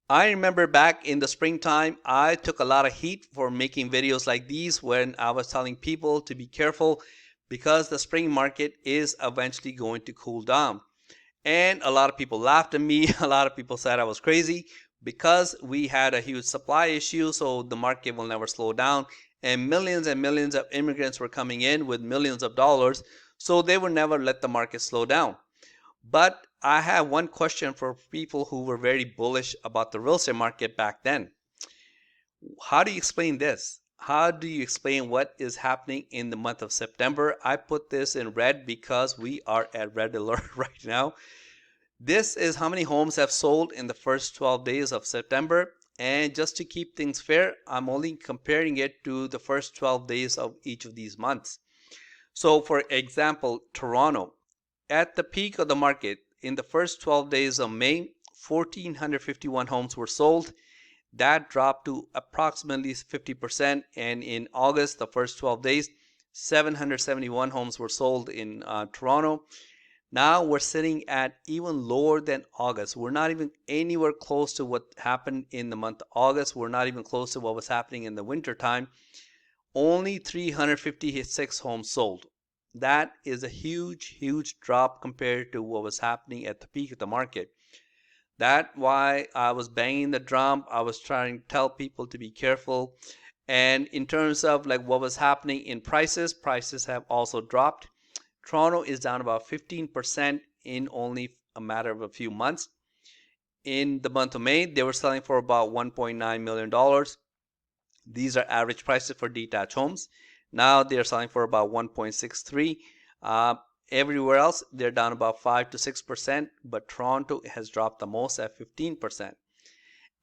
I remember back in the springtime, I took a lot of heat for making videos like these when I was telling people to be careful because the spring market is eventually going to cool down. And a lot of people laughed at me. A lot of people said I was crazy because we had a huge supply issue, so the market will never slow down. And millions of immigrants were coming in with millions of dollars, so they would never let the market slow down. But I have one question for people who were very bullish about the real estate market back then. How do you explain this? How do you explain what is happening in the month of September? I put this in red because we are at red alert right now. This is how many homes have sold in the first 12 days of September. And just to keep things fair, I'm only comparing it to the first 12 days of each of these months. So, for example, Toronto, at the peak of the market in the first 12 days of May, 1,451 homes were sold. That dropped to approximately 50%. And in August, the first 12 days, 771 homes were sold in Toronto. Now we're sitting at even lower than August. We're not even anywhere close to what happened in the month of August. We're not even close to what was happening in the winter time. Only 356 homes sold. That is a huge drop compared to what was happening at the peak of the market. That's why I was banging the drum. I was trying to tell people to be careful. And in terms of like what was happening in prices have also dropped. Toronto is down about 15% in only a matter of a few months. In the month of May, they were selling for about $1.9 million. These are average prices for detached homes. Now they're selling for about 1.63. Everywhere else, they're down about 5 to 6%, but Toronto has dropped the most at 15%.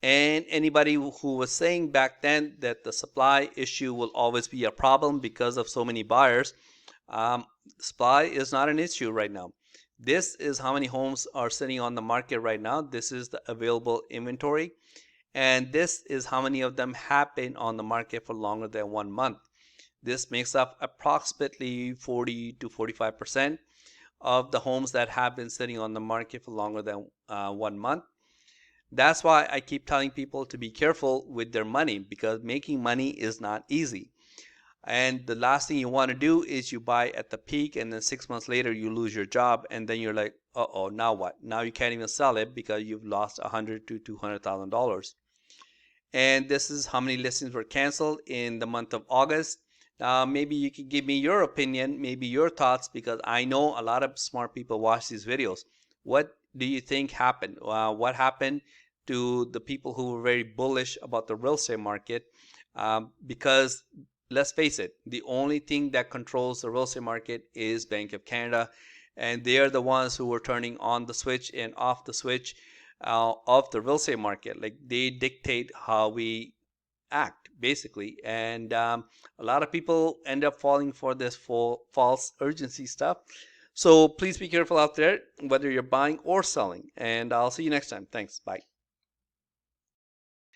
And anybody who was saying back then that the supply issue will always be a problem because of so many buyers, supply is not an issue right now. This is how many homes are sitting on the market right now. This is the available inventory. And this is how many of them have been on the market for longer than 1 month. This makes up approximately 40 to 45% of the homes that have been sitting on the market for longer than 1 month. That's why I keep telling people to be careful with their money because making money is not easy. And the last thing you want to do is you buy at the peak and then 6 months later you lose your job and then you're like, uh-oh, now what? Now you can't even sell it because you've lost $100,000 to $200,000. And this is how many listings were canceled in the month of August. Maybe you could give me your opinion, maybe your thoughts, because I know a lot of smart people watch these videos. What do you think happened? What happened to the people who were very bullish about the real estate market? Because let's face it, the only thing that controls the real estate market is Bank of Canada, and they are the ones who were turning on the switch and off the switch of the real estate market. Like they dictate how we act basically, and a lot of people end up falling for this false urgency stuff. So please be careful out there whether you're buying or selling, and I'll see you next time. Thanks. Bye.